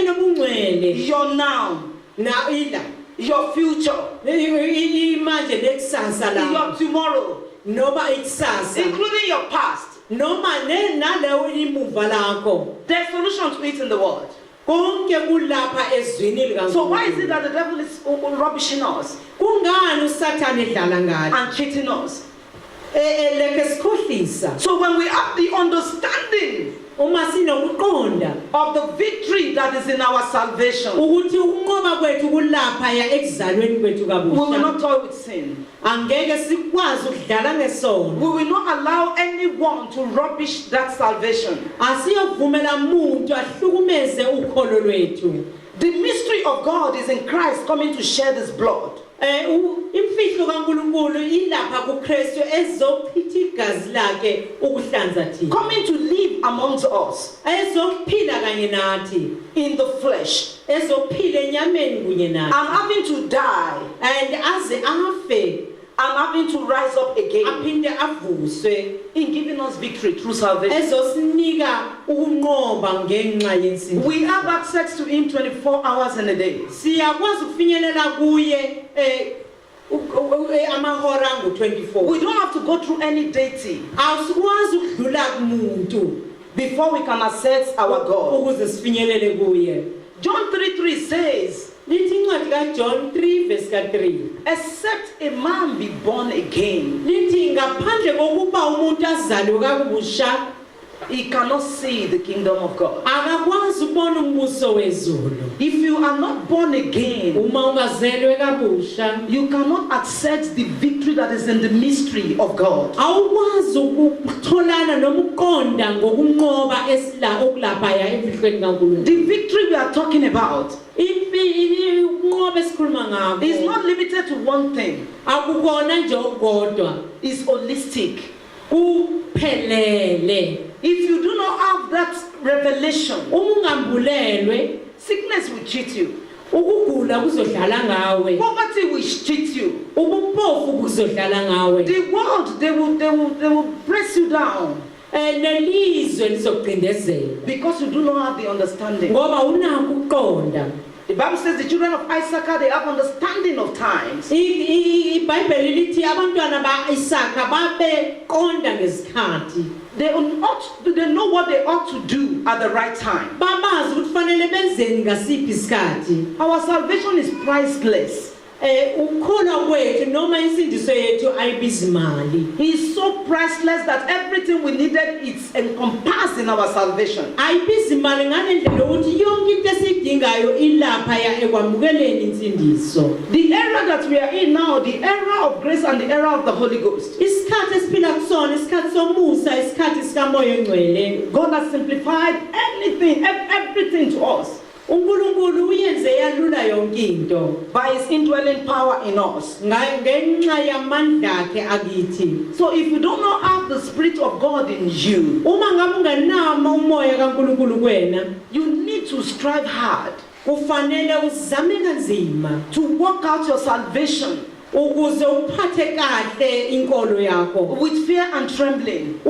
your now, your future, your tomorrow, including your past. There's solution to it in the world. So why is it that the devil is rubbishing us and cheating us? So when we have the understanding of the victory that is in our salvation, we will not toy with sin. We will not allow anyone to rubbish that salvation. The mystery of God is in Christ coming to shed his blood. Coming to live amongst us in the flesh and having to die and having to rise up again in giving us victory through salvation. We have access to him 24 hours in a day. We don't have to go through any deity before we can access our God. John 3:3 says, John 3 verse 3, except a man be born again, he cannot see the kingdom of God. If you are not born again, you cannot access the victory that is in the mystery of God. The victory we are talking about is not limited to one thing. It's holistic. If you do not have that revelation, sickness will cheat you. Poverty will cheat you. The world, they will press you down because you do not have the understanding. The Bible says the children of Issachar, they have understanding of times. They know what they ought to do at the right time. Our salvation is priceless. He is so priceless that everything we needed is encompassed in our salvation. The era that we are in now, the era of grace and the era of the Holy Ghost, God has simplified everything to us by his indwelling power in us. So if you do not have the Spirit of God in you, you need to strive hard to work out your salvation with fear and trembling.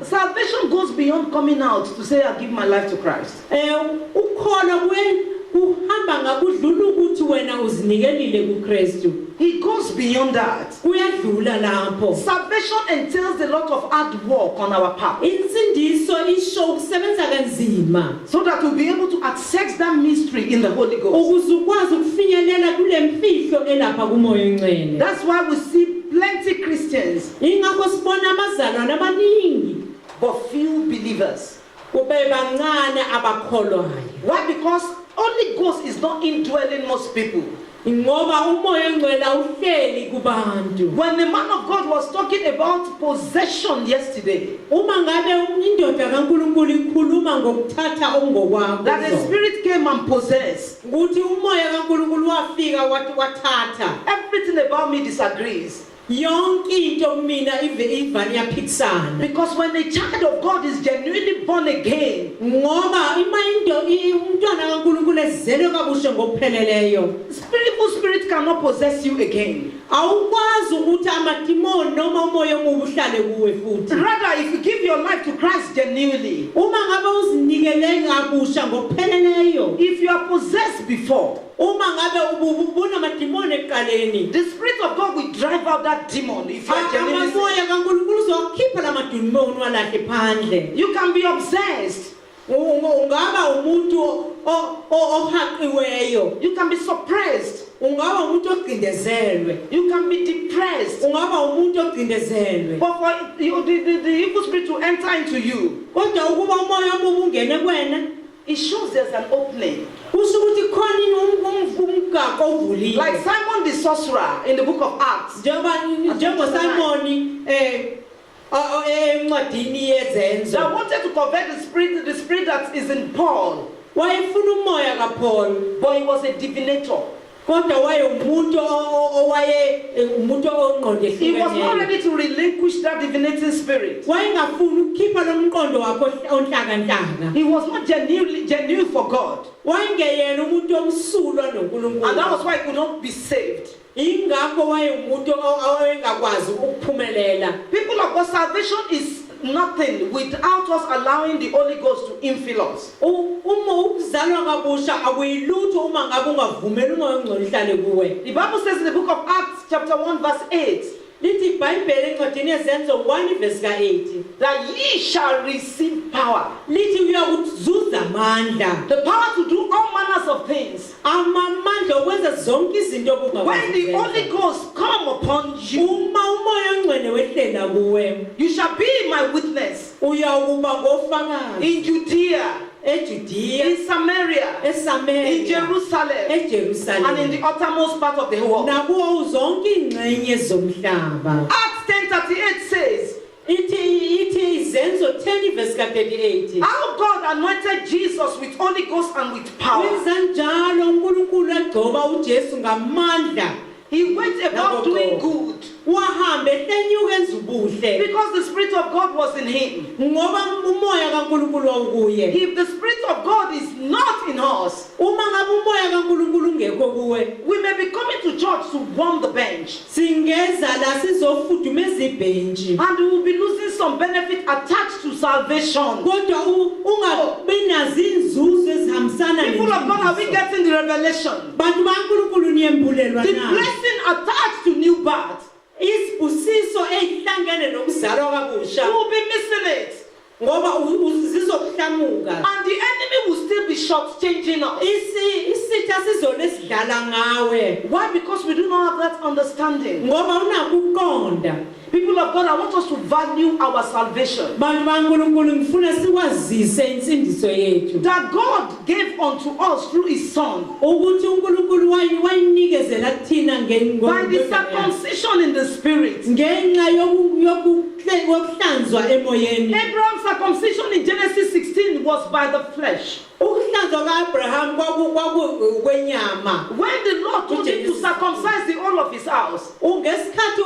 Salvation goes beyond coming out to say, I give my life to Christ. It goes beyond that. Salvation entails a lot of hard work on our part, so that we'll be able to access that mystery in the Holy Ghost. That's why we see plenty Christians, but few believers. Why? Because Holy Ghost is not indwelling most people. When the man of God was talking about possession yesterday, that the Spirit came and possessed. Everything about me disagrees. Because when a child of God is genuinely born again, the Spirit evil spirit cannot possess you again. Awukwazi ukuthi amadimoni noma umoya omubi uhlale kuwe futhi. Rather, if you give your life to Christ genuinely, Uma ngabe uzinikele ngabusha ngokupheleleyo, if you are possessed before, uma ngabe ubunamadimoni ekuqaleni, the Spirit of God will drive out that demon if you are genuinely saved. amamoya kaNkulunkulu uzokhipha lamadimoni walahle phandle. You can be obsessed. Ungaba umuntu ohaqiweyo, You can be suppressed. ungaba umuntu ocindezelwe, You can be depressed. ungaba umuntu ocindezelwe. But for you, the evil spirit to enter into you, Kodwa ukuba umoya omubi ungene kuwena, it shows there's an opening. kusho ukuthi khona umgaqo ovuliwe. Like Simon the sorcerer in the book of Acts. NjengoSimoni encwadini yezenzo. They wanted to convert the spirit that is in Paul, Wayefuna umoya kaPaul, but he was a divinator. kodwa umuntu ongqonde He was not ehlukeneyo. ready to relinquish that divinating spirit. Wayengafuni ukukhipha lo mqondo wakhe onhlakantanga. He was not genuine for God. Wayengeyena umuntu omsulwa And that noNkulunkulu. was why he could not be saved. Ingakho wayeumuntu owayengakwazi ukuphumelela. People of God, salvation is nothing without us allowing the Holy Ghost to infill us. Uma ukuzalwa kabusha akuyilutho uma ngabe ungavumeli umoya ongcwele uhlale kuwe. The Bible says in the book of Acts chapter 1 verse 8, Lithi iBhayibheli encwadini yezenzo 1 verse ka8, that ye shall receive power. lithi uyakuzuza amandla. The power to do all manners of things. Amandla okwenza zonke izinto When the Holy obungakwazi. Ghost come upon you, Uma umoya ongcwele wehlela kuwe, you shall be my witness uyakuba ngofakazi in Judea, eJudiya, in Samaria, in eSamaria, Jerusalem, and in eJerusalem, the uttermost part of the world. nakuwo zonke ingxenye zomhlaba. Acts 10:38 says, Ithi izenzo 10 verse ka38. how God anointed Jesus with Holy Ghost and with power. Wenza njalo uNkulunkulu agcoba uJesu ngamandla. He went about doing good Wahamba ehlenyuka enza ubuhle because the Spirit of God was in him. ngoba umoya kaNkulunkulu wawukuye. If the Spirit of God is not in us, Uma ngabe umoya kaNkulunkulu ungekho kuwe, we may be coming to church to warm the bench, singeza la sizofudumeza ibhenji. and we will be losing some benefit attached to salvation. Kodwa ungabi nazo inzuzo ezihambisana People of God, are we getting the revelation? Bantu baNkulunkulu niyembulelwa The na. blessing attached to new birth, Isibusiso ehlangene nokuzalwa kabusha you will be missing it. ngoba zizokuhlamuka. And the enemy will still be shortchanging us. Isitha sizona esidlala ngawe Why? Because we do not have that understanding. ngoba unakho ukuqonda. People of God, I want us to value our salvation. Bantu baNkulunkulu ngifuna sikwazise insindiso yethu. That God gave unto us through His Son. Ukuthi uNkulunkulu wayinikezela kuthina By the circumcision in the Spirit. ngenxa yokuhlanzwa emoyeni. Abraham's circumcision in Genesis 16 was by the flesh. Ukuhlanzwa kaAbraham kwakwenyama. When the Lord told him to circumcise the whole of his house, Ngesikhathi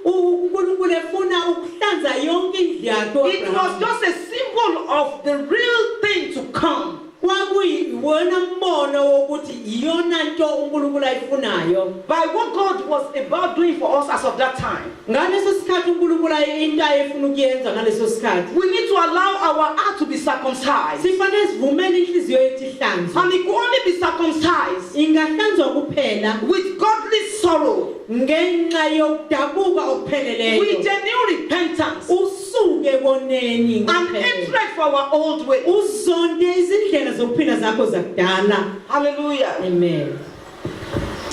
uNkulunkulu efuna ukuhlanza yonke indlu yakhe it was just a symbol of the real thing to come. kwakuyiwona mbono wokuthi iyona nto uNkulunkulu ayifunayo. By what God was about doing for us as of that time. Ngaleso sikhathi uNkulunkulu into ayefuna ukuyenza ngaleso sikhathi. We need to allow our heart to be circumcised. Sifanele sivumele inhliziyo yethu ihlanzwe. And it could only be circumcised Ingahlanzwa kuphela with godly sorrow, ngenxa yokudabuka okupheleleyo. with genuine repentance, Usuke koneni and kuphela. hatred for our old way. Uzonde izindlela zokuphila zakho zakudala. Hallelujah. Amen.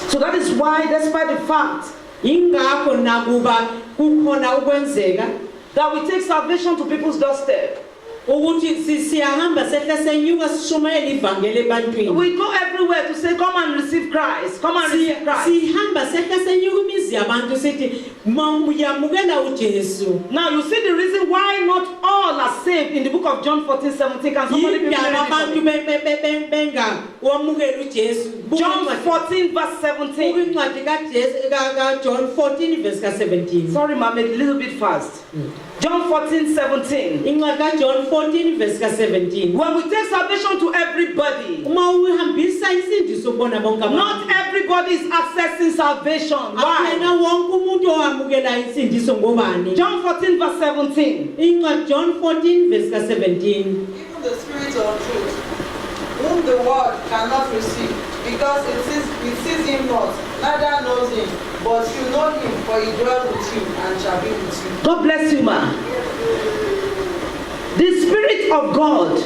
So that is why, despite the fact Ingakho nakuba kukhona ukwenzeka that we take salvation to people's doorstep, ukuthi siyahamba sehla senyuka sishumayela ivangeli ebantwini. we go everywhere to say, come and receive Christ, come and receive Christ. Sihamba sehla senyuka imizi yabantu sithi yamukela uJesu. Now you see the reason why not all are saved in the book of John 14:17. Can somebody be Yindaba abantu wamukela uJesu. John 14 verse 17. Incwadi ka John 14 verse ka 17. Sorry, ma'am, a little bit fast. John 14, 17. Incwadi ka John 14 verse ka 17. When we take salvation to everybody, Uma uhambisa insindiso kubona bonke abantu. not everybody is accessing salvation. Why? Akena wonke umuntu owamukela insindiso ngobani? John 14 verse 17. Incwadi John 14 verse ka 17. Even the Spirit of truth, whom the world cannot receive, because it sees him not, neither knows him. But you know him, for he dwells with you and shall be with you. God bless you, ma. The Spirit of God,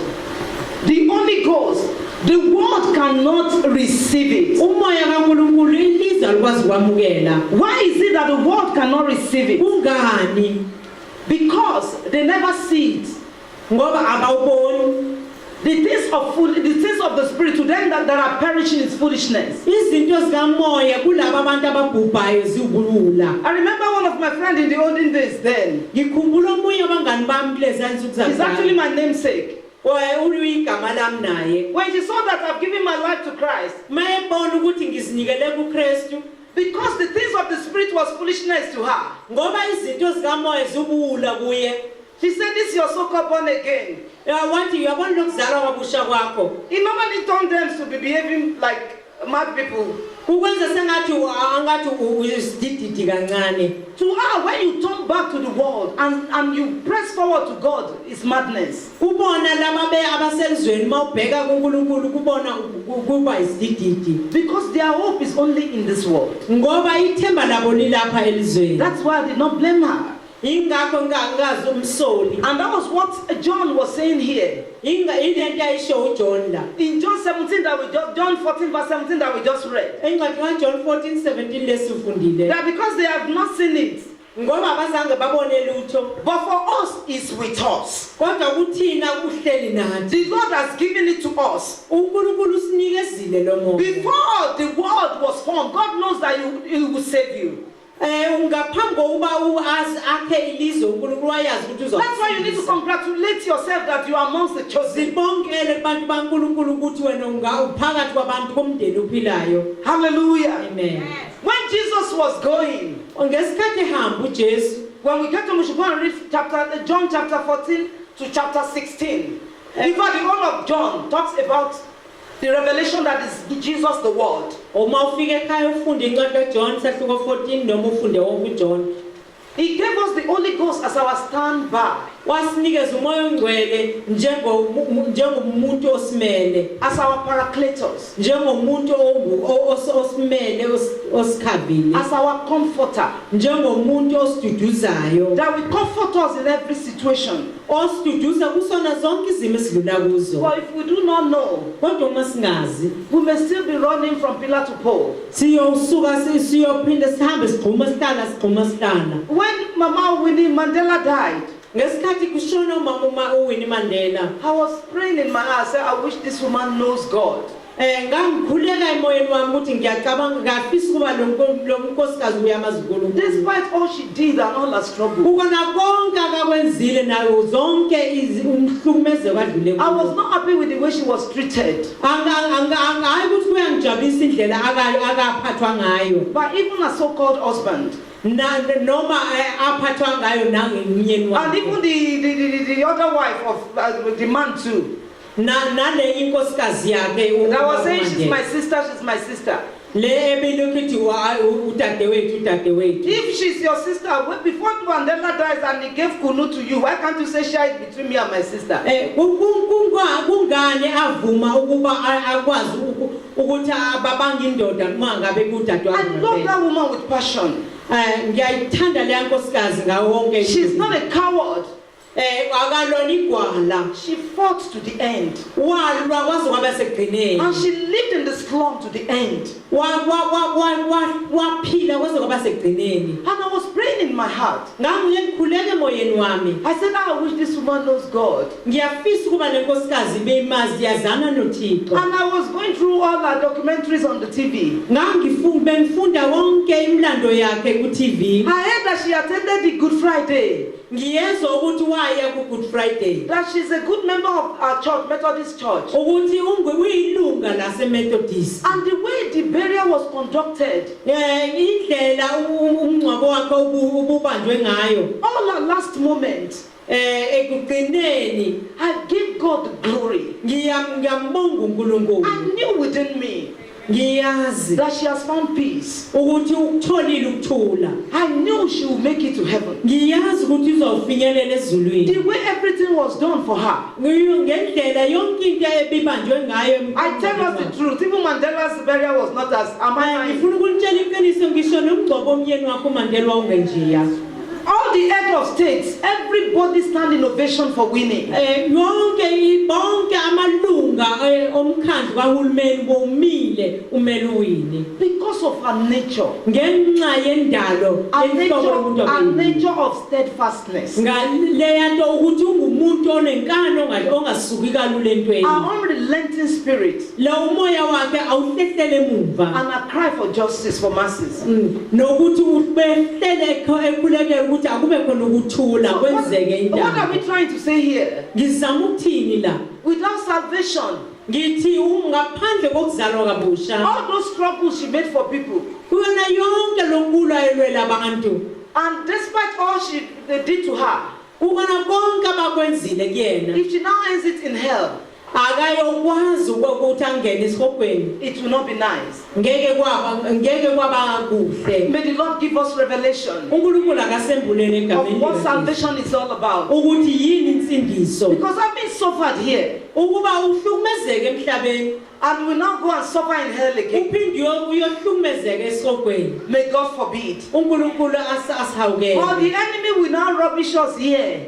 the Holy Ghost, the world cannot receive it. Umoya kaNkulunkulu ilizwe alikwazi kwamukela. Why is it that the world cannot receive it? Kungani? Because they never see it. Ngoba abawuboni. The things of the Spirit to them that are perishing is foolishness. Izinto zikamoya kulabo abantu ababhubhayo ziwubulula. I remember one of my friends in the olden days then. Ngikhumbula omunye wabangani bami kulezi nsuku zakudala. He's actually my namesake. Uluyigama lami naye. When she saw that I've given my life to Christ, Mayebona ukuthi ngizinikele kuKristu. because the things of the Spirit was foolishness to her. Ngoba izinto zikamoya ziwubulula kuye. She said, this is your so-called born again. Wathi uyabona lokuzalwa kwabusha kwakho. He normally told them to be behaving like mad people. Ukwenza sengathi angathi uyisidididi kancane. To her, when you turn back to the world and you press forward to God, it's madness. Kubona laba abaselizweni mawubheka kuNkulunkulu kubona kuba isidididi. Because their hope is only in this world. Ngoba ithemba labo lilapha elizweni. That's why I did not blame her. Ingakho ngazi umsoli. And that was what John was saying here. Ilento ayisho uJohn la. In John 17 John 14 verse 17 that we just read. Incwadi kaJohn 14:17 lesifundile. That because they have not seen it, Ngoba abazange babone lutho. but for us it's with us. Kodwa kuthina kuhleli nathi. The Lord has given it to us. uNkulunkulu usinikezile lo moya. Before the world was formed, God knows that He will save you. Ngaphambi kokuba akhe ilizwe uNkulunkulu wayazi ukuthi uzosisiza. That's why you need to congratulate yourself that you are amongst the chosen. Sibongele kubantu baNkulunkulu ukuthi wena uphakathi kwabantu bomndeni ophilayo. Hallelujah. Amen. When Jesus was going, Ngesikhathi ehamba uJesu, when we get to, we should go and read John chapter 14 to chapter 16. In fact, the whole of John talks about the revelation that is Jesus the Word. uma ufike ekhaya ufunde incwadi kaJohn sahluko 14 noma ufunde wonke uJohn. He gave us the Holy Ghost as our standby, Wasinikeza umoya ongcwele njengomuntu osimele, as our paracletos, njengomuntu osimele osikhavile, as our comforter, njengomuntu osiduduzayo, that will comfort us in every situation. osiduduza kusona zonke izimo esidlula kuzo. But if we do not know, Kodwa uma singazi, we may still be running from pillar to pole. siyosuka siyophinde sihambe sigquma sihlala. When Mama Winnie Mandela died, Ngesikhathi kushona umama uWinnie Mandela, I was praying in my heart, I said, I wish this woman knows God. ngangikhuleka emoyeni wami ukuthi ngiyacabanga ngafisa ukuba lo nkosikazi uyamazi uNkulunkulu. Despite all she did and all her struggle, Ukona konke akakwenzile nayo zonke umhlukumezeko adlule I was not happy with the way she was treated. hayi ukuthi kuyangijabulisa indlela akaphathwa ngayo. But even a so-called husband, Noma aphathwa ngayo nangemnyeni and wakhe. even the other wife of the man too, Nale inkosikazi yakhe that was saying she's uMandela. she's my sister. Le ebelokuthi udadewethu. If she's your sister, before Mandela dies and he gave kunu to you, why can't you say share it between me and my sister? Kungani avuma ukuba akwazi ukuthi ababanga indoda uma ngabe kudadewethu. I love that woman with passion. Ngiyayithanda le nkosikazi ngawo wonke. She's not a coward. Akalona igwala. She fought to the end. Walwa kwaze kwaba segcineni. And she lived in the slum to the end. Waphila kwaze kwaba segcineni. And I was praying in my heart. Ngikhuleka emoyeni wami. I said, I wish this woman knows God. Ngiyafisa ukuba le nkosikazi beyimazi yazana noThixo. And I was going through all her documentaries on the TV. Bengifunda wonke imlando yakhe ku-TV. I heard that she attended the Good Friday. Ngiyezwa ukuthi waya ku-Good Friday. That she's a good member of our church, Methodist Church. Ukuthi uyilunga ilunga lasemethodist And the way the burial was conducted, indlela umngcwabo wakhe ububanjwe ngayo all at last moment, ekugcineni I give God the glory. ngiyambonga uNkulunkulu I knew within me ngiyazi that she has found peace. ukuthi ukutholile ukuthula I knew she would make it to heaven. ngiyazi ukuthi uzawufinyelela ezulwini The way everything was done for her. ngendlela yonke into ebibanjwe ngayo I tell us the truth. Even Mandela's burial was not as. Am I lying? ngifuna ukunitshela iqiniso ngisho nomgcobo omyeni wakho uMandela wawungenjeya All the head of states, everybody stand in ovation for winning. bonke amalunga omkhandlu kahulumeni bomile umele uwini Because of her nature. ngenxa yendalo A nature of steadfastness. ngaleyanto ukuthi ungumuntu onenkani ongasuki kalula entweni Our unrelenting spirit. lo umoya wakhe awuhlehlele emuva And a cry for justice for masses. nokuthi ubehlele ekhulekela ukuthi akube khona ukuthula So kwenzeke what are indaba we trying to say here? ngizama ukuthini la Without salvation, ngithi ngaphandle kokuzalwa kabusha all those struggles she made for people, kuyona yonke lonkulu ayelwela abantu and despite all they did to her, kukona konke abakwenzile kuyena if she now ends it in hell, akayokwazi ukuthi angene esihogweni it will not be nice. ngeke kwaba kuhle May the Lord give us revelation uNkulunkulu akasembulele of egameni what likaJesu salvation is all about. ukuthi yini insindiso Because I've been suffered here, ukuba uhlukumezeke emhlabeni and we now go and suffer in hell again. uphinde uyohlukumezeka esihogweni May God forbid. uNkulunkulu Or asihawukele the enemy will now rubbish us here.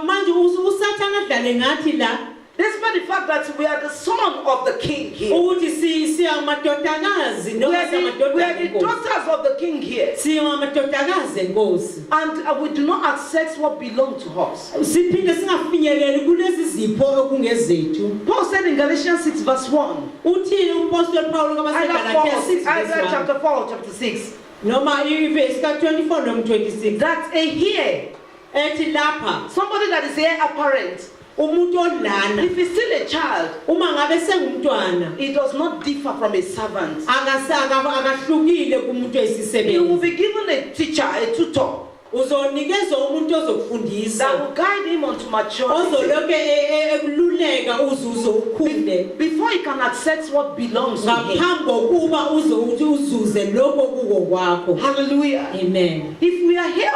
manje usathana adlale ngathi la Despite the fact that we are the son of the king here. ukuthi siyamadodakazi We noma are the daughters of the king here. siyamadodakazi enkosi And we do not accept what belongs to us. siphinde singafinyeleli kulezi zipho okungezethu Paul said in Galatians 6 verse 1. uthini umpostoli Paulo kwabaseGalatia 6 Either verse 1 chapter 4 or chapter 6. noma ivesi ka24 noma 26 That a here, ethi lapha somebody that is here apparent, umuntu olana if he's still a child, uma ngabe sengumntwana it does not differ from a servant. akahlukile kumuntu He will oyisisebenzi be given a teacher, a tutor, uzonikezwa umuntu ozokufundisa that will guide him unto maturity ozoloke ekululeka uzuzo ukhule before he can accept what belongs to him. ngaphambi kokuba uzuze lokho kuko kwakho Hallelujah. amen If we are here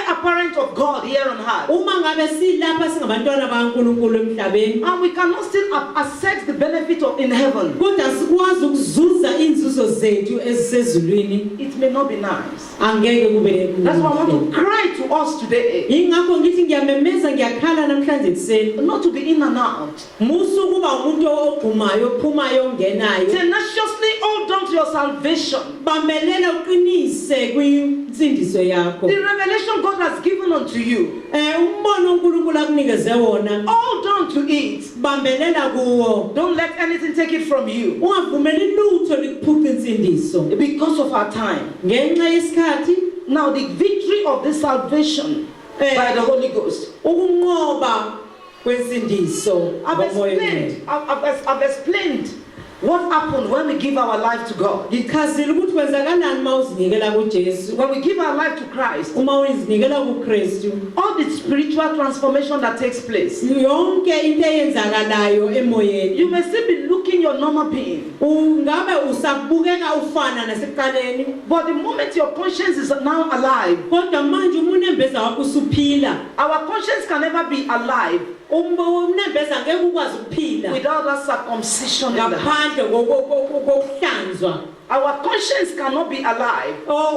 apparent of God here on earth, uma ngabe silapha singabantwana bakaNkulunkulu emhlabeni and we cannot still accept the benefit of in heaven, kodwa sikwazi ukuzuza inzuzo zethu ezisezulwini it may not be nice. angeke kube That's why I want to cry to us today, ingakho ngithi ngiyamemeza ngiyakhala namhlanje ekseni not to be in and out. musu kuba umuntu ogqumayo ophumayo ongenayo Tenaciously hold on to your salvation. bamelela uqinise kwinsindiso yakho The revelation God has given unto you, umbono uNkulunkulu akunikeze wona hold on to it. bambelela kuwo Don't let anything take it from you. ungavumeli lutho likuphuca insindiso Because of our time. ngenxa yesikhathi Now the victory of this salvation by the Holy Ghost. ukunqoba kwensindiso I've explained what happened when we give our life to God. ngichazile ukuthi kwenzakalani uma uzinikela kuJesu When we give our life to Christ, uma uzinikela kuKristu all the spiritual transformation that takes place. yonke into eyenzakalayo emoyeni You may still be looking your normal being, ungabe usabukeka ufana nasekuqaleni but the moment your conscience is now alive, kodwa manje umunembeza wakho usuphila our conscience can never be alive umnembeza ngeke ukwazi ukuphila without that circumcision in the heart. ngaphandle kokuhlanzwa Our conscience cannot be alive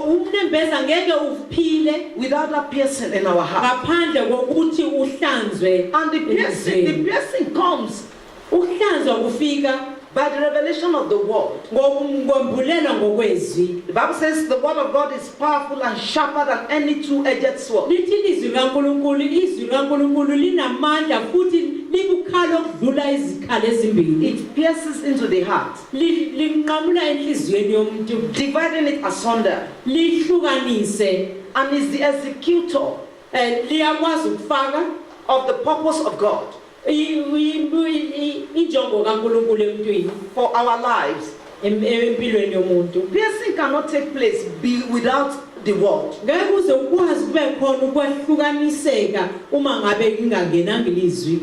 umnembeza ngeke uphile without that piercing in our heart. ngaphandle kokuthi uhlanzwe And the piercing comes ukuhlanzwa kufika by the revelation of the word. ngokumbulelwa ngokwezwi The Bible says the word of God is powerful and sharper than any two-edged sword. lithi izwi likaNkulunkulu linamandla futhi libukhalo okudlula izikhali ezimbili It pierces into the heart, linqamula enhliziyweni yomuntu dividing it asunder, lihlukanise and is the executor liyakwazi ukufaka of the purpose of God. injongo kaNkulunkulu emntwini for our lives. empilweni yomuntu. Piercing cannot take place without the word. Ngeke uze ukwazi kube khona ukwahlukaniseka uma ngabe ingangenanga ilizwi.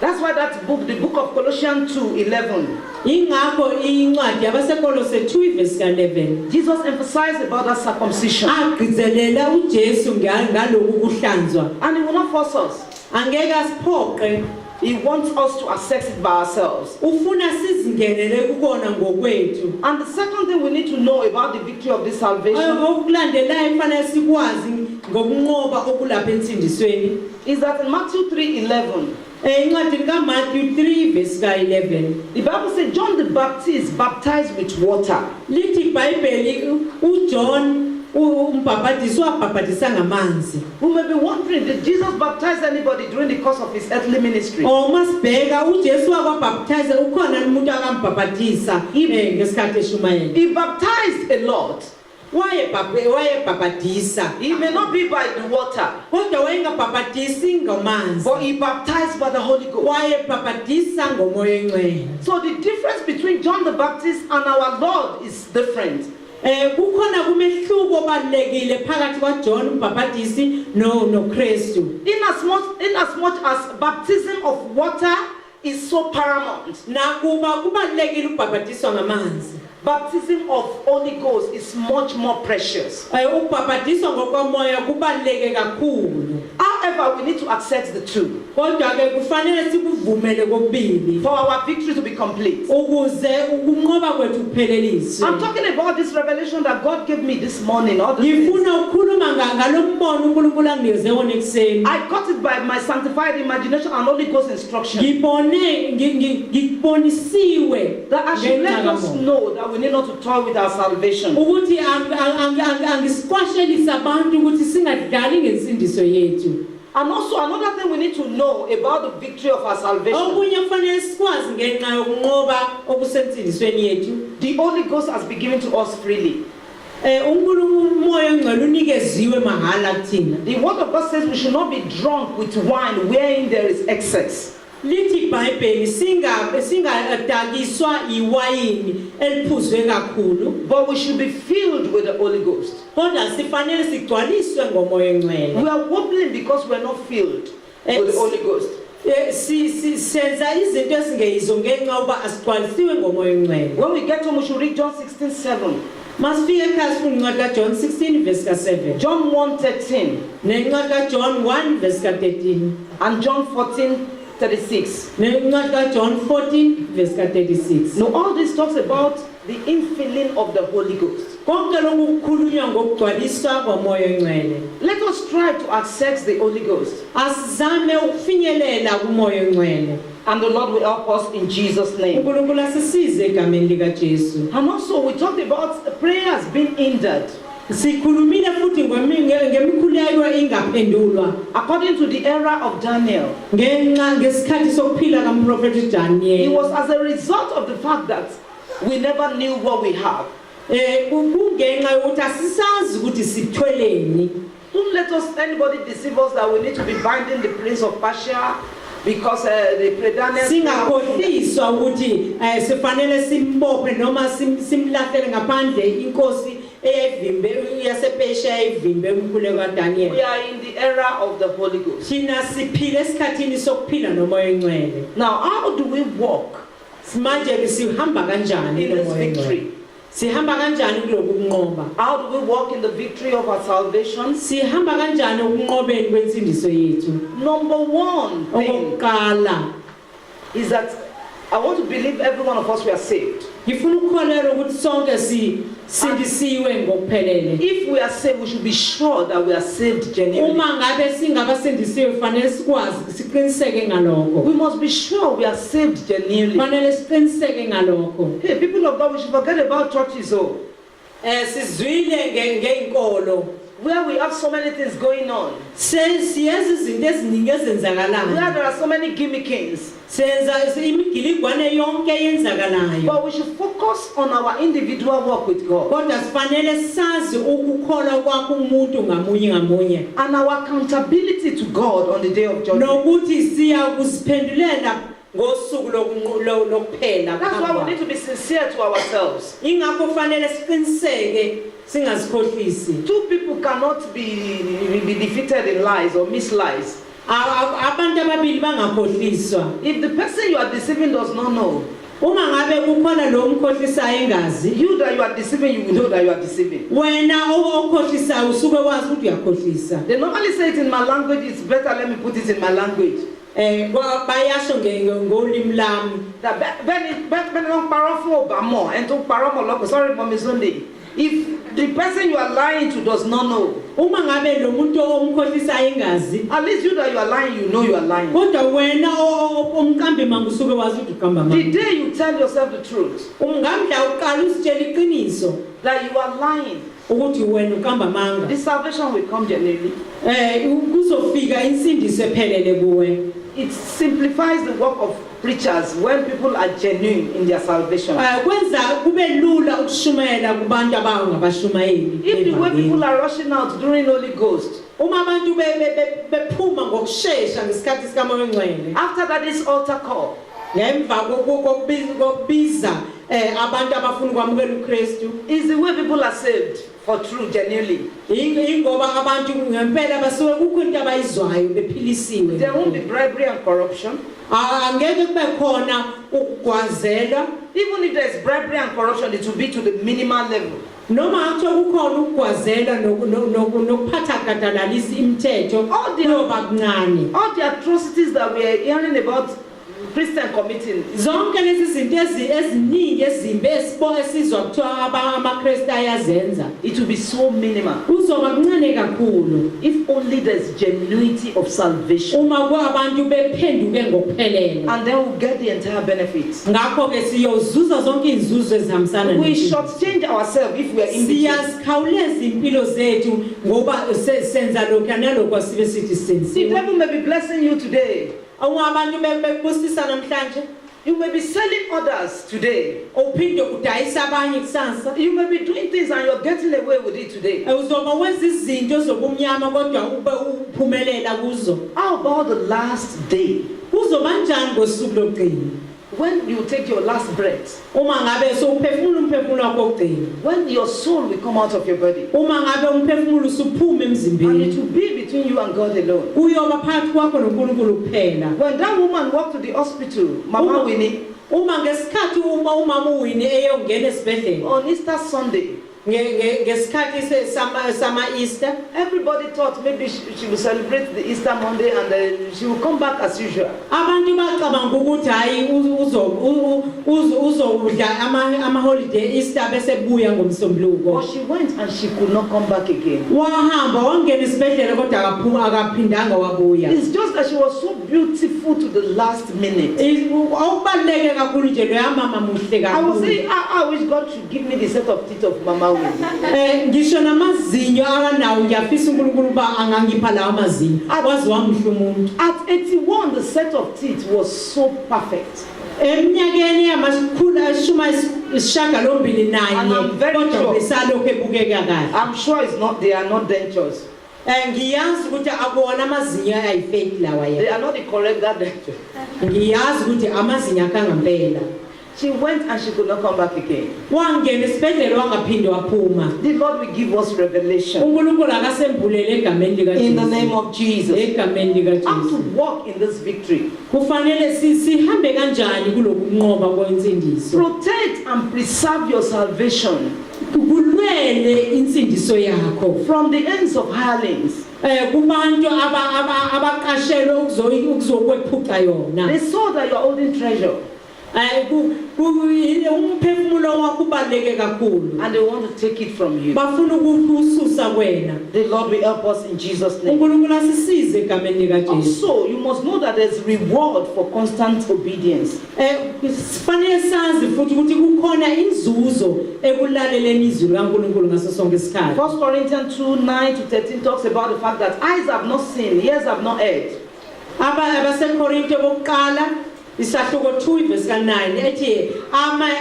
That's why that book, the book of Colossians 2:11. Ingakho incwadi yabasekolose 2:11. Jesus emphasized about that circumcision. Agcizelela uJesu ngaloku kuhlanzwa. And he will not force us. Angeke asiphoqe. He wants us to access it by ourselves. Ufuna sizingenele kukona ngokwethu. And the second thing we need to know about the victory of this salvation Okulandelayo kufanele sikwazi ngokunqoba okulapha entsindisweni. is that in Matthew 3:11, Incwadi kaMatthew 3:11. the Bible says John the Baptist baptized with water. Lithi iBhayibheli uJohn umbhaphatisi wabhaphathisa ngamanzi. We may be wondering, did Jesus baptize anybody during the course of his earthly ministry? Masibheka uJesu wakwabhaphathiza ukhona umuntu akambhaphathisa ngesikhathi eshumayela. He baptized a lot. Wayebhaphathisa. He may not be by the water, Kodwa wayengabhaphathisi ngamanzi. but he baptized by the Holy Ghost. Wayebhaphathisa ngomoya oyingcwele. So the difference between John the Baptist and our Lord is different. Kukhona kumehluko obalekile phakathi kwaJohn umbhaphathisi noKristu. Inasmuch as baptism of water is so paramount, Nakuba kubalekile ukubhaphathiswa ngamanzi. baptism of Holy Ghost is much more precious. Ukubhaphathiswa ngokomoya kubaleke kakhulu. However, we need to accept the two Kodwa ke kufanele sikuvumele kokubili for our victory to be complete. ukuze ukunqoba kwethu kupheleliswe. I'm talking about this revelation that God gave me this morning. All these things. Ngifuna ukukhuluma ngalombono uNkulunkulu anginikeze wona ekuseni. I got it by my sanctified imagination and Holy Ghost instruction. Ngibonisiwe That I should let us know that we need not to toy with our salvation. ukuthi angisiqwashelisa abantu ukuthi singadlali ngensindiso yethu. And also another thing we need to know about the victory of our salvation. Okunye kufanele sikwazi ngenxa yokunqoba okusensindisweni yethu. The Holy Ghost has been given to us freely. uNkulunkulu umoya ongcwele unikeziwe mahala kuthina. The word of God says we should not be drunk with wine wherein there is excess. Lithi iBhayibheli singadakiswa iwayini eliphuzwe kakhulu, But we should be filled with the Holy Ghost. kodwa sifanele sigcwaliswe ngomoya ongcwele. We are wobbling because we are not filled with the Holy Ghost. Senza izinto esingeyizo ngenxa yokuba asigcwalisiwe ngomoya ongcwele. When we get home, we should read John 16:7. Masifike ekhaya sifunde incwadi kaJohn 16:7. John 1:13 Nencwadi kaJohn 1:13. and John 14:36. Nencwadi kaJohn 14:36. Now all this talks about the infilling of the Holy Ghost. Konke lokhu kukhulunywa ngokugcwaliswa komoya ongcwele. Let us strive to access the Holy Ghost, Asizame ukufinyelela kumoya ongcwele. and the Lord will help us in Jesus' name. uNkulunkulu asisize egameni likaJesu. And also we talked about prayers being hindered. Sikhulumile futhi ngemikhuleko ingaphendulwa According to the era of Daniel, ngenxa ngesikhathi sokuphila kaMprofethi it Daniel. was as a result of the fact that we never knew what we have. Kungenxa yokuthi asisazi ukuthi sithweleni. Don't let anybody deceive us that we need to be binding the prince of Persia because the Daniel. Singakhohliswa ukuthi sifanele simbophe noma simlahlele ngaphandle inkosi eyayivimbe yasePesha eyivimbe umkhuleko kaDaniel. We are in the era of the Holy Ghost. Thina siphila esikhathini sokuphila nomoya ongcwele. Now, how do we walk Manje ke sihamba kanjani in this nomoya ongcwele? victory? Sihamba kanjani kuloku kunqoba? How do we walk in the victory of our salvation? Sihamba kanjani ukunqobeni kwentsindiso yethu? Number one thing Okokuqala, is that I want to believe every one of us we are saved. ngifuna ukukholelwa ukuthi sonke sindisiwe ngokuphelele. If we are saved, we should be sure that we are saved genuinely. Uma ngabe singabasindisiwe fanele sikwazi siqiniseke ngalokho. We must be sure we are saved genuinely. Fanele siqiniseke ngalokho. Hey, people of God, we should forget about churches. Oh, Sizwile ngeinkolo where we have so many things going on, siyazi izinto eziningi ezenzakalayo, where there are so many gimmickings, senza imigiligwane yonke eyenzakalayo, but we should focus on our individual walk with God kodwa sifanele sazi ukukholwa kwakho umuntu ngamunye and our accountability to God on the day of judgment. nokuthi siya kusiphendulela ngosuku lokuphela. That's why we need to be sincere to ourselves. Ingakho fanele siqiniseke singazikhohlisi. Two people cannot be defeated in lies or mislies. Abantu ababili bangakhohliswa. If the person you are deceiving does not know, Uma ngabe kukhona lo umkhohlisayo engazi, you that you are deceiving, you will know that you are deceiving. wena okhohlisayo usuke wazi ukuthi uyakhohlisa. They normally say it in my language, it's better let me put it in my language. Bayasho ngolimi lami. Sorry, Mommy Sunday. If the person you are lying to does not know, Uma ngabe lo muntu omkhohlisayo engazi, at least you that you are lying, you know you are lying. kodwa wena omqambi manga usuke wazi ukuthi uqamba The manga. day you tell yourself the truth, Ungamdla uqala usitshela iqiniso that you are lying, ukuthi wena uqamba manga. the salvation will come genuinely. Kuzofika insindiso ephelele kuwe. It simplifies the work of preachers when people are genuine in their salvation. Kwenza kube lula ukushumayela kubantu abangabashumayeli. If the way people are rushing out during Holy Ghost, Uma abantu bephuma ngokusheshsha ngesikhathi sikamoya ongcwele. after that is altar call, Ngemva kokubiza abantu abafuna ukwamukela uKristu, is the way people are saved for true, genuinely. ingoba abantu ngempela basuke kukho into abayizwayo bephilisiwe. There won't be bribery and corruption. Angeke kube khona ukugwazela. Even if there's bribery and corruption, it will be to the minimal level. Noma akuthiwa kukhona ukugwazela nokuphatha kadalalisa imithetho kuyoba kuncane. All the atrocities that we are hearing about Christian committing, Zonke lezi zinto eziningi ezimbi esizwa kuthiwa amaKristu ayazenza, it will be so minimal. kuzoba kuncane kakhulu If only there's genuinity of salvation. uma kwabantu bephenduke ngokuphelele. And then we'll get the entire benefits. Ngakho ke siyozuza zonke izinzuzo ezihambisana We nempilo. shortchange ourselves if we are in between. Siyazikhawuleza impilo zethu ngoba senza lokhu nalokho sibe sithi The sensiwe. devil may be blessing you today. Abantu bebusisa namhlanje, You may be selling others today. uphinde udayisa abanye kusasa. You may be doing things and you're getting away with it today. Uzoba wenza izinto zobumnyama kodwa uphumelela kuzo. How about the last day? Kuzoba njani ngosuku lokugcina? When you take your last breath, Uma ngabe uphefumula umphefumulo wakho wokugcina. when your soul will come out of your body, Uma ngabe umphefumulo usuphuma and it emzimbeni. will be between you and God alone. Kuyoba phakathi kwakho noNkulunkulu kuphela. When that woman walked to the hospital, Mama Winnie, Uma ngesikhathi umama uWinnie eyongena esibhedlela on Easter Sunday, ngesikhathi sama Easter, everybody thought maybe she will celebrate the Easter Monday and she will come back as usual. abantu bacabanga ukuthi hayi uzodla ama holiday Easter bese buya ngomsombuluko. But she went and she could not come back again. Wahamba wangena esibhedlela kodwa akaphindanga wabuya. It's just that she was so beautiful to the last minute. Awubaleke kakhulu nje lo yamama muhle I was kakhulu. saying, I wish God should give me the set of teeth of Mama Winnie. Ngisho namazinyo akanawo ngiyafisa uNkulunkulu ba angangipha lawo amazinyo. Wazi wamuhle umuntu. At 81, the set of teeth was so perfect. Eminyakeni yamashumi ayisishiyagalombili And nanye I'm very kodwa sure. besalokhu ebukeka kahle. I'm sure they are not dentures. Ngiyazi ukuthi akuwona amazinyo ayifake lawa They ya. are not the correct denture. Ngiyazi ukuthi amazinyo akangampela. She went and she could not come back again. Wangena esibhedlela wangaphinde waphuma. The Lord will give us revelation. uNkulunkulu akasembulele egameni lika In the Jesu. name of Jesus. Egameni lika How Jesu. to walk in this victory. Kufanele sihambe kanjani kulokunqoba kwensindiso. Protect and preserve your salvation Kulwele insindiso yakho. from the ends of hirelings. Kubantu abaqashelwe ukuzokwephuca yona. They saw that you are holding treasure. Umphefumulo umbono wakho ubaleke kakhulu and they want to take it from you. bafuna ukususa wena The Lord will help us in Jesus' name. uNkulunkulu asisize egameni likaJesu Also, you must know that there's reward for constant obedience. sifanele sazi futhi ukuthi kukhona inzuzo ekulaleleni izwi likaNkulunkulu ngaso sonke isikhathi 1 Corinthians 2:9-13 talks about the fact that eyes have not seen, ears have not heard. abaseKorinte bokuqala isahluko 2 verse ka9 ethi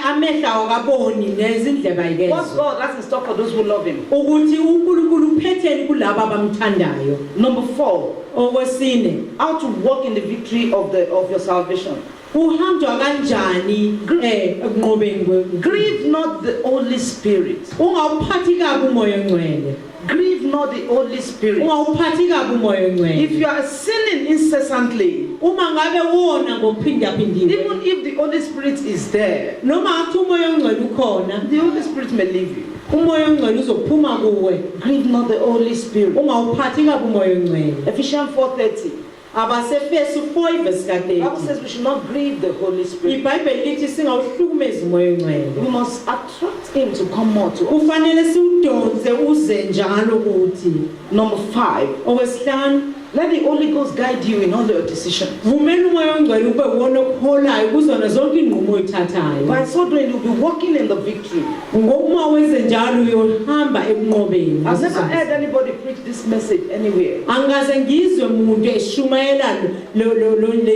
amehla akaboni nezindlebe What ayikezwa God has in store for those who love Him. ukuthi uNkulunkulu uphetheni kulabo abamthandayo Number 4, okwesine how to walk in the victory of your salvation. uhanjwa kanjani ekunqobeni Grieve not the Holy Spirit. ungawuphathi kabi umoya ongcwele Grieve not the Holy Spirit. ungawuphathi kabi umoya If ongcwele you are sinning incessantly, uma ngabe wona ngophindaphindile even if the Holy Spirit is there, noma athi umoya ongcwele ukhona the Holy Spirit may leave you. umoya ongcwele uzophuma kuwe Grieve not the Holy Spirit. ungawuphathi kabi umoya ongcwele Ephesians 4:30. abasefesu 4 verse The Bible ka-30 says we should not grieve the Holy Spirit. iBhayibheli lithi singawuhlukumezi umoya ongcwele We must attract Him to come more to us. kufanele siwudonse uze njalo kuthi Number 5, okwesihlanu let the Holy Ghost guide you in all your decisions. vumela umoya ongcwele ube wona okuholayo kuzona zonke iy'nqumo oyithathayo By so doing, you'll be walking in the victory. ngokuma wenze njalo uyohamba ekunqobeni I've never heard anybody preach this message anywhere. angikaze ngizwe muntu eshumayela le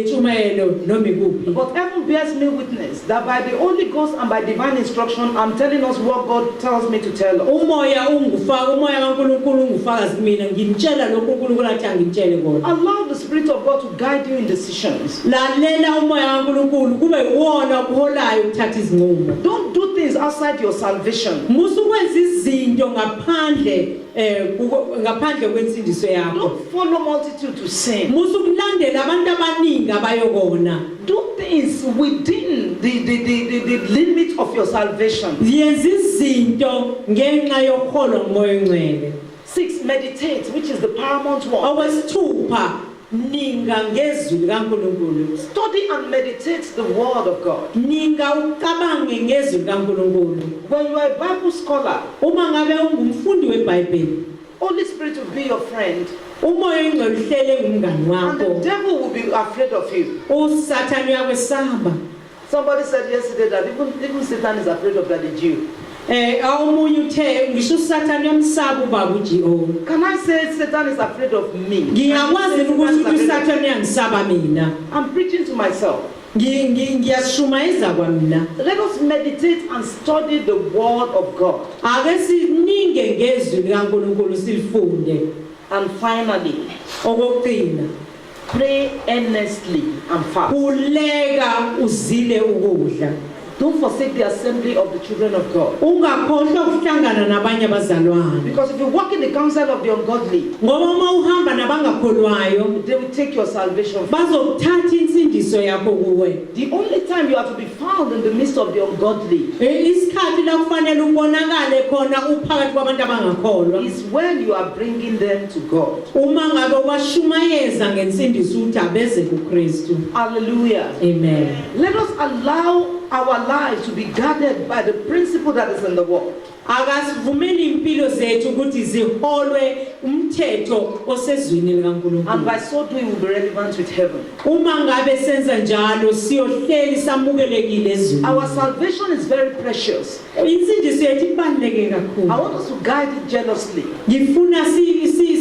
ntshumayelo noma ikuphi But heaven bears me witness that by the Holy Ghost and by divine instruction, I'm telling us what God tells me to tell us. umoya kaNkulunkulu ungufakazi kumina ngimtshela lokhu uNkulunkulu athi angimtshele kona Allow the Spirit of God to guide you in decisions. lalela umoya kaNkulunkulu kube iwona okuholayo ukuthatha izinqumo Don't do things outside your salvation. musu ukwenza izinto ngaphandle kwensindiso yakho Don't follow multitude to sin. musu ukulandela abantu abaningi abayokona Do things within the limit of your salvation. yenza izinto ngenxa yokholwa ngumoya ongcwele 6, meditate, which is the paramount one. okwesithupha ninga ngezwi likaNkulunkulu Study and meditate the word of God. ninga ucabange ngezwi likaNkulunkulu When you are a Bible scholar, uma ngabe ungumfundi weBhayibheli Holy Spirit will be your friend, umoya ongcwele uhlele ngumngani and the wakho devil will be afraid of you. usathane uyakwesaba Somebody said yesterday that even Satan is afraid of the Jew. awumunye uthe ngisho usathane uyamsaba ubaba uJehova Can I say Satan is afraid of me? ngiyakwazi Can I say ukuthi Satan is afraid of- usathane uyangisaba mina I'm preaching to myself. ngiyashumayeza kwamina Let us meditate and study the word of God. ake sininge ngezwi likaNkulunkulu silifunde And finally, okugcina pray earnestly and fast. kuleka uzile ukudla Don't forsake the assembly of the children of God. ungakhohlwa ukuhlangana nabanye abazalwane Because if you walk in the counsel of the ungodly, ngoba uma uhamba nabangakholwayo they will take your salvation. bazokuthatha insindiso yakho kuwe The only time you are to be found in the midst of the ungodly isikhathi la kufanele ubonakale khona uphakathi kwabantu abangakholwa is when you are bringing them to God. uma ngabe washumayeza ngensindiso ukuthi abeze kuKristu Hallelujah. amen Let us allow our lives to be guarded by the principle that is in the word. akasivumeli impilo zethu ukuthi ziholwe umthetho osezwini And likaNkulunkulu by so doing, we'll be relevant with heaven. uma ngabe senza njalo siyohleli samukelekile ezweni Our salvation is very precious. insindiso yethu ibaluleke I kakhulu want us to guide it jealously. ngifuna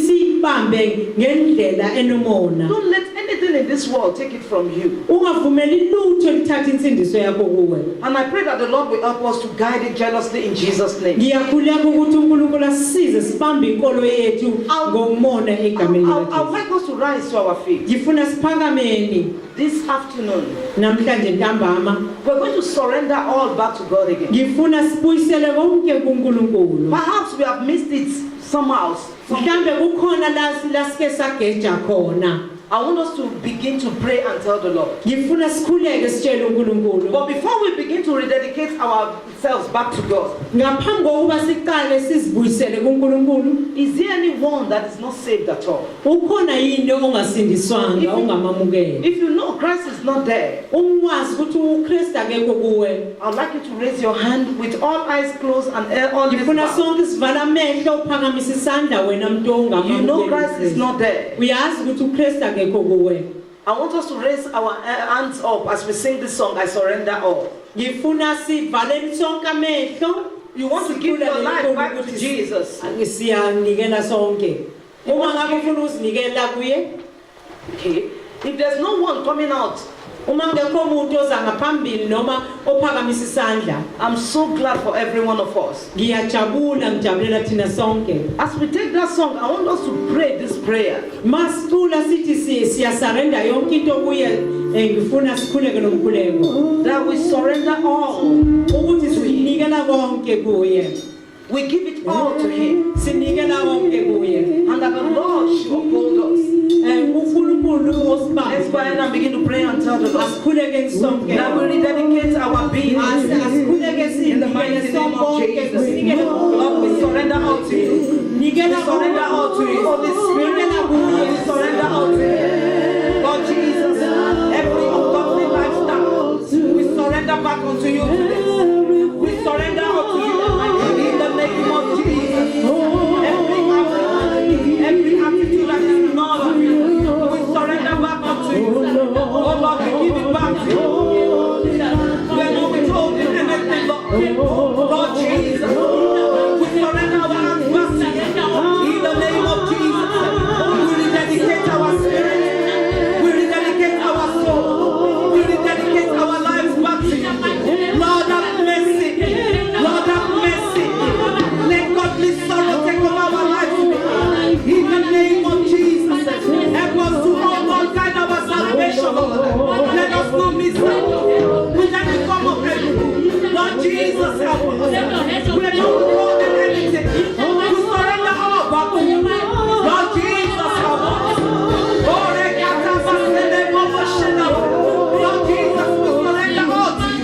siyibambe ngendlela enomona Don't let anything in this world take it from you. ungavumeli lutho lithatha insindiso yakho kuwe And I pray that the Lord will help us to guide it jealously in Jesus' name. ngiyakhuleka ukuthi uNkulunkulu asisize sibambe inkolo yethu ngomona egameni I'd likaJesu like us to rise to our feet ngifuna siphakameni this afternoon. namhlanje ntambama We're going to surrender all back to God again. ngifuna sibuyisele konke kuNkulunkulu Perhaps we have missed it somehow. mhlambe kukhona la sike sageja khona I want us to begin to pray and tell the Lord. ngifuna sikhuleke sitshele uNkulunkulu But before we begin to rededicate our ourselves back to God. ngaphambi kokuba siqale sizibuyisele kuNkulunkulu Is there anyone that is not saved at all? ukhona yini ongasindiswanga ongamamukela If you know Christ is not there, umwazi ukuthi uKristu akekho kuwe I'd like you to raise your hand with all eyes closed and all heads ngifuna bowed. sonke sivala amehlo uphakamisa isandla wena muntu You know Christ is ongamamukela not there. uyazi ukuthi uKristu akekho kuwe I want us to raise our hands up as we sing this song, I surrender all. ngifuna sivaleni sonke amehlo You want to give your life back to Jesus. siyanikela sonke uma ngabe ufuna uzinikela kuye Okay. If there's no one coming out, uma ngekho umuntu oza ngaphambili noma ophakamisa isandla I'm so glad for every one of us. ngiyajabula ngijabulela thina sonke As we take that song, I want us to pray this prayer. masicula sithi siyasarenda yonke into kuye ngifuna sikhuleke nomkhuleko That we surrender all. ukuthi sinikela konke kuye We give it all to Him. sinikela konke kuye And that the Lord should uphold us. uNkulunkulu Let's go osibambe ahead and begin to pray and tell the Lord asikhuleke sonke that we rededicate our being. asikhuleke In the mighty sinikele name of sonke Jesus. sinikele Lord, we surrender all to you. We nikela surrender all to you. Holy Spirit, we surrender all to you. Lord Jesus, every ungodly lifestyle, we surrender back unto you today. We surrender all to you in the name of Jesus. Every attitude that is not of you, we surrender back unto you. Oh Lord, we give it back to you. We are not withholding anything, Lord. Lord Jesus, we surrender our hands back to you. In the name of Jesus, we rededicate our spirit. We rededicate our soul. We rededicate our lives back to you. Lord, have mercy. Lord, have mercy. Let godly sorrow take over our lives today. In the name of Jesus, help us to hold all kind of our salvation, Lord. Let us not miss out with any form of evil. Lord Jesus, help us. We are not holding anything. We surrender all back to you. Lord Jesus, help us. Oh, Lord Jesus, we surrender all to you.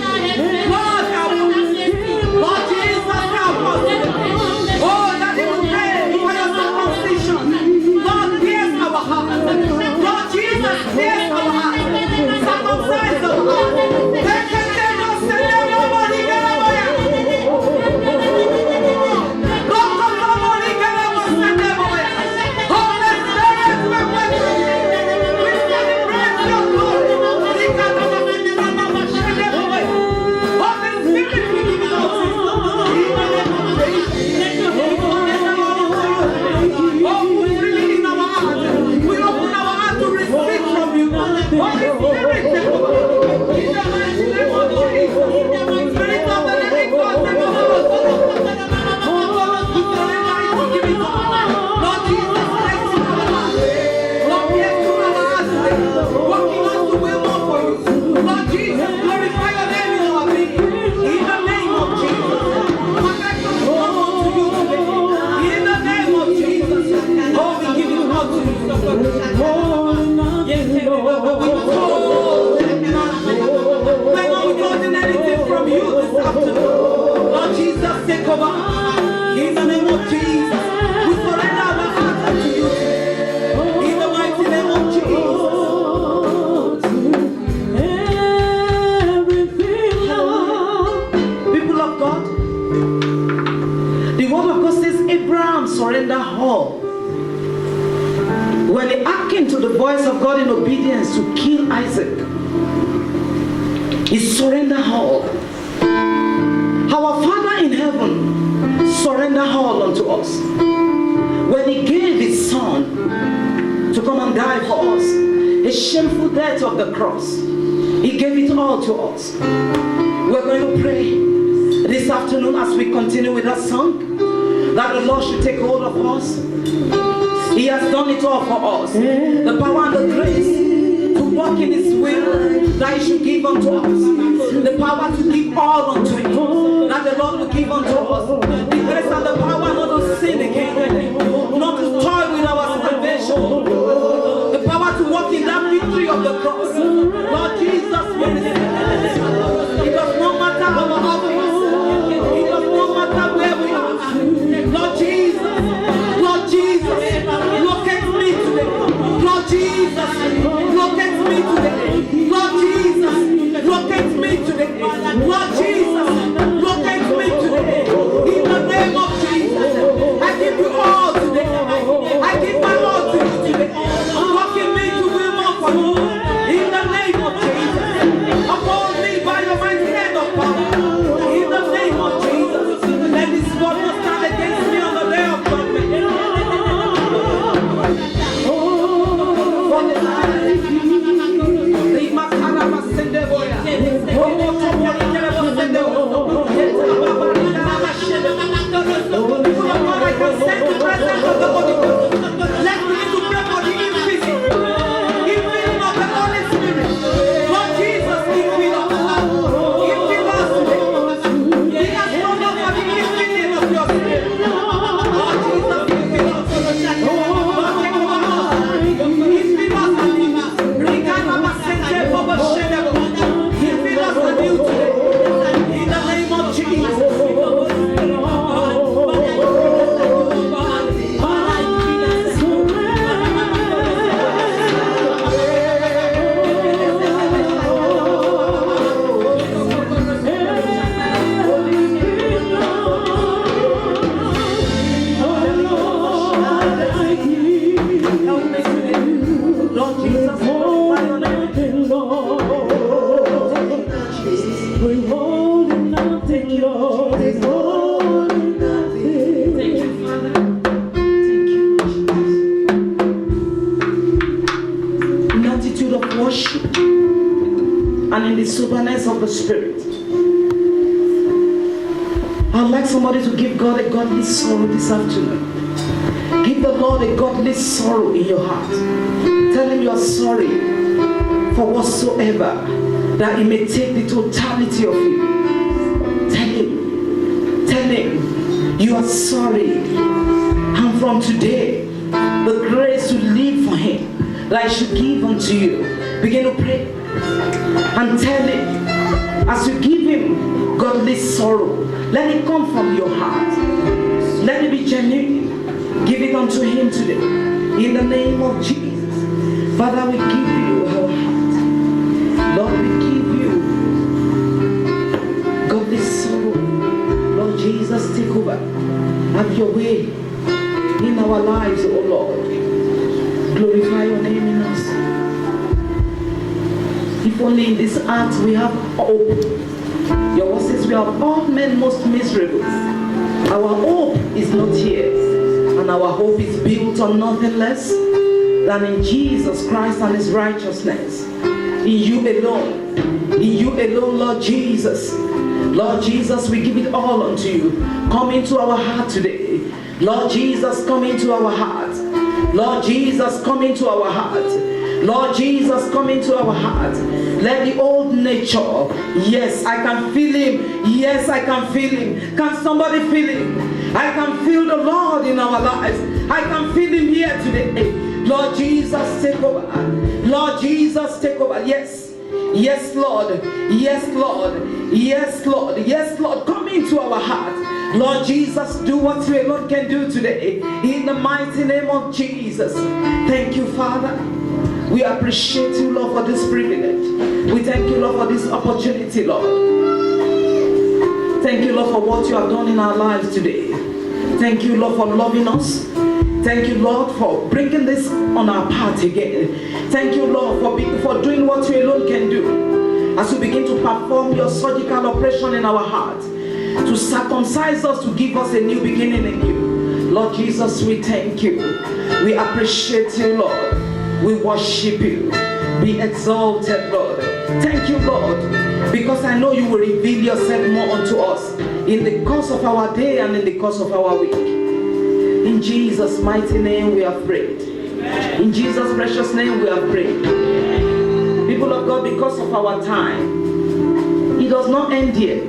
Lord, help us. Lord Jesus, help us. Oh, that you pray for your circumcision. Lord, pierce our heart. Lord Jesus, pierce our heart. Circumcise our heart. Take us, send everybody, get away. Lord, somebody get away, send them away. Holy Spirit, we're waiting. We celebrate your glory. Send them away. Holy Spirit, we give it all to you. Oh, we really in our heart. We open our heart to receive from you. Holy Spirit, take over. In the mighty name of Jesus. Spirit of the living God, take over. We surrender it, we give it all. Lord Jesus, bless you our heart. Lord, bless you our heart today. Walking us to will more for you. Lord Jesus, glorify your name in our being. In the name of Jesus. Perfect us to come unto you today. In the name of Jesus. Oh, we give it all to you. Yes, we withhold. We're not withholding anything from you this afternoon. Lord Jesus, take over. In the name of Jesus, we surrender our hearts unto you today. In the mighty name of Jesus. People of God, the word of God says Abraham surrendered all. When he hearkened to the voice of God in obedience to kill Isaac, he surrendered all. Our Father in heaven surrendered all unto us. When he gave his son to come and die for us, a shameful death of the cross, he gave it all to us. We're going to pray this afternoon as we continue with that song, that the Lord should take hold of us. He has done it all for us. The power and the grace to walk in His will that He should give unto us. The power to give all unto Him that the Lord will give unto us. The grace and the power not to sin again, not to toy with our salvation. The power to walk in that victory of the cross. Lord Jesus, we receive it. It does not matter our office. soberness of the Spirit. I'd like somebody to give God a godly sorrow this afternoon. Give the Lord a godly sorrow in your heart. Tell him you are sorry for whatsoever, that he may take the totality of you. Tell him you are sorry. And from today, the grace to live for him that I should give unto you. Begin to pray and tell him, as you give him godly sorrow, let it come from your heart. Let it be genuine. Give it unto him today. In the name of Jesus. Father, we give you our heart. Lord, we give you godly sorrow. Lord Jesus, take over. Have your way in our lives, oh Lord. Glorify your name in us. If only in this act we have hope. Your word says we have all men most miserable. Our hope is not here, and our hope is built on nothing less than in Jesus Christ and his righteousness. In you alone. In you alone, Lord Jesus. Lord Jesus, we give it all unto you. Come into our heart today. Lord Jesus, come into our heart. Lord Jesus, come into our heart. Lord Jesus, come into our heart. Let the old nature, yes, I can feel him. Yes, I can feel him. Can somebody feel him? I can feel the Lord in our lives. I can feel him here today. Lord Jesus, take over. Lord Jesus, take over. Yes. Yes, Lord. Yes, Lord. Yes, Lord. Yes, Lord. Come into our heart. Lord Jesus, do what you alone can do today. In the mighty name of Jesus. Thank you, Father. We appreciate you, Lord, for this privilege. We thank you, Lord, for this opportunity, Lord. Thank you, Lord, for what you have done in our lives today. Thank you, Lord, for loving us. Thank you, Lord, for bringing this on our path again. Thank you, Lord, for doing what you alone can do. As we begin to perform your surgical operation in our heart, to circumcise us, to give us a new beginning in you. Lord Jesus, we thank you. We appreciate you, Lord. We worship you. Be exalted, Lord. Thank you, Lord, because I know you will reveal yourself more unto us in the course of our day and in the course of our week. In Jesus' mighty name we have prayed. In Jesus' precious name we have prayed. People of God, because of our time, it does not end here.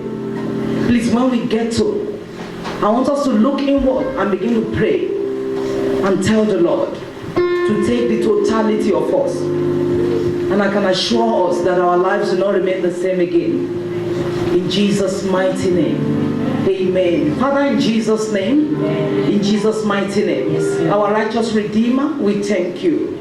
Please, when we get to, I want us to look inward and begin to pray and tell the Lord to take the totality of us. And I can assure us that our lives will not remain the same again. In Jesus' mighty name. Amen. Father, in Jesus' name, in Jesus' mighty name, our righteous Redeemer, we thank you.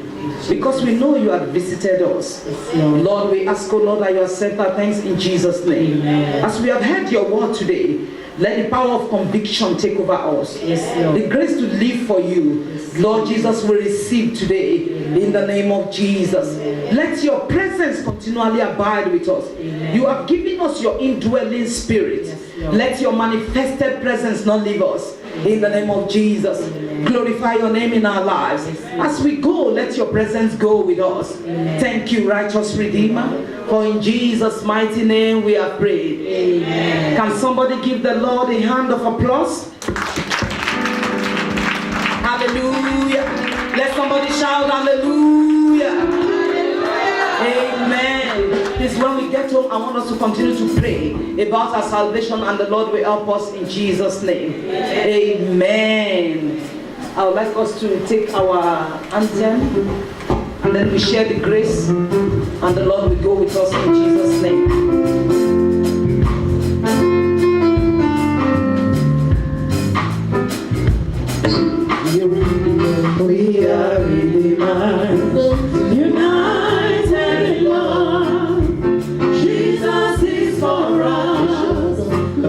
Because we know you have visited us. Lord, we ask, oh Lord, that you accept our thanks in Jesus' name. As we have heard your word today, let the power of conviction take over us. The grace to live for you, Lord Jesus, we receive today in the name of Jesus. Let your presence continually abide with us. You have given us your indwelling spirit. Let your manifested presence not leave us. In the name of Jesus. Glorify your name in our lives. As we go, let your presence go with us. Thank you, righteous Redeemer. For in Jesus' mighty name we have prayed. Amen. Can somebody give the Lord a hand of applause? Hallelujah. Let somebody shout hallelujah. Amen. This when we get home, I want us to continue to pray about our salvation, and the Lord will help us in Jesus' name. Amen. I would like us to take our anthem and then we share the grace, and the Lord will go with us in Jesus' name. We are redeemed, united in love. Jesus is for us.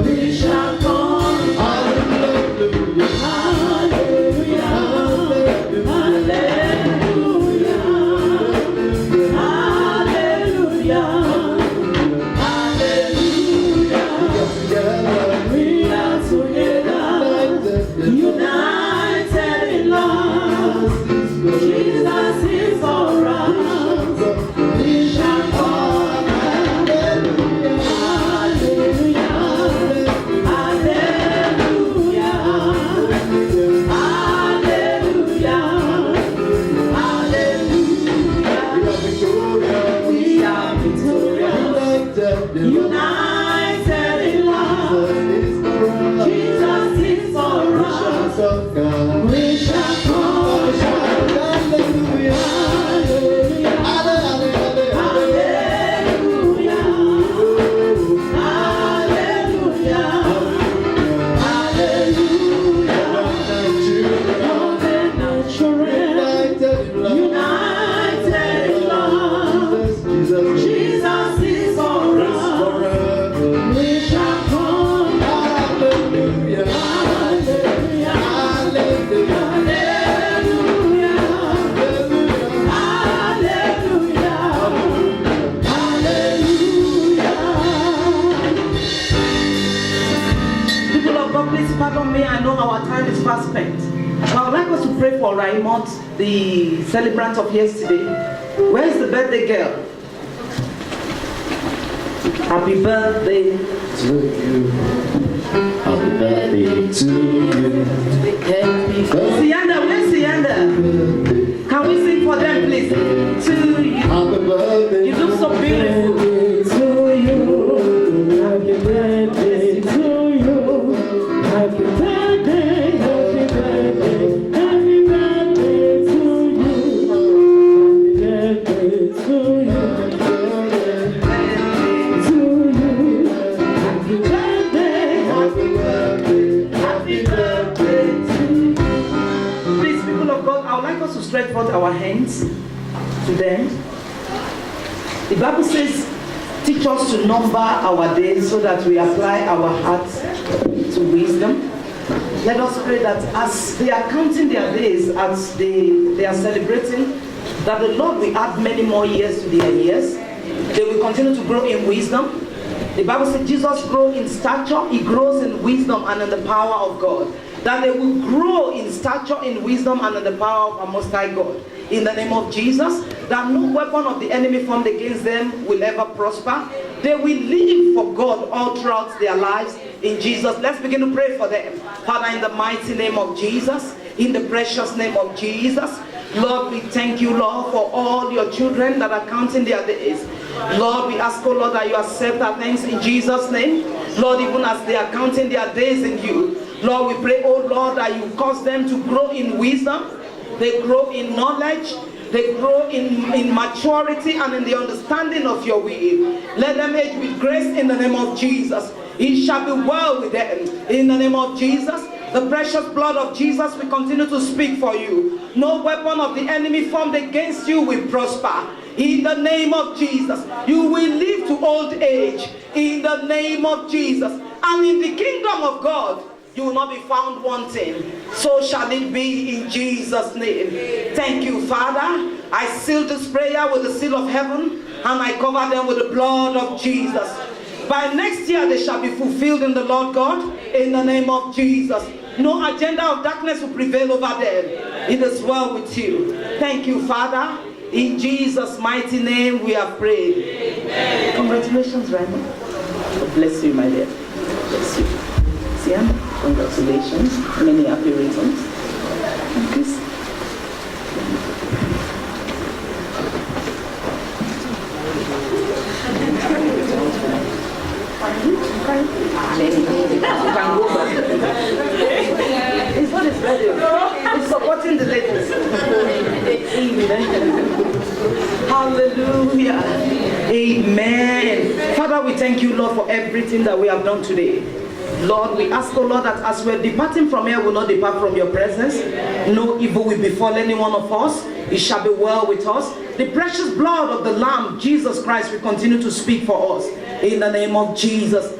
We shall come. Hallelujah. Hallelujah. Hallelujah. Hallelujah. God, please pardon me. I know our time is fast spent. I would like us to pray for Raymond, the celebrant of yesterday. Where is the birthday girl? Happy birthday to you. Happy birthday to you. Sianda, where's Sianda? Can we sing for them, please? To you. Happy birthday. You look so beautiful. To you, happy birthday to you, happy birthday, happy birthday, happy birthday to you, happy birthday to you, happy birthday, Happy birthday. Happy birthday to you. Please, people of God, I would like us to stretch forth our hands to them. The Bible says, teach us to number our days so that we apply our hearts to wisdom. Let us pray that as they are counting their days, as they are celebrating, that the Lord will add many more years to their years. They will continue to grow in wisdom. The Bible says Jesus grows in stature, he grows in wisdom and in the power of God. That they will grow in stature, in wisdom, and in the power of our Most High God. In the name of Jesus, that no weapon of the enemy formed against them will ever prosper. They will live for God all throughout their lives. In Jesus, let's begin to pray for them. Father, in the mighty name of Jesus, in the precious name of Jesus, Lord, we thank you, Lord, for all your children that are counting their days. Lord, we ask, oh Lord, that you accept our thanks in Jesus' name. Lord, even as they are counting their days in you, Lord, we pray, oh Lord, that you cause them to grow in wisdom, they grow in knowledge, they grow in maturity and in the understanding of your will. Let them age with grace in the name of Jesus. It shall be well with them in the name of Jesus. The precious blood of Jesus will continue to speak for you. No weapon of the enemy formed against you will prosper. In the name of Jesus, you will live to old age. In the name of Jesus. And in the kingdom of God, you will not be found wanting. So shall it be in Jesus' name. Thank you, Father. I seal this prayer with the seal of heaven, and I cover them with the blood of Jesus. By next year, they shall be fulfilled in the Lord God, in the name of Jesus. No agenda of darkness will prevail over them. It is well with you. Thank you, Father. In Jesus' mighty name we have prayed. Amen. Congratulations, Raymond. God bless you, my dear. God bless you. Sian, congratulations. Many happy reasons. Thank you. It's not his radio. It's supporting the ladies. Hallelujah. Amen. Father, we thank you, Lord, for everything that we have done today. Lord, we ask, oh Lord, that as we're departing from here, we'll not depart from your presence. No evil will befall any one of us. It shall be well with us. The precious blood of the Lamb, Jesus Christ, will continue to speak for us. In the name of Jesus.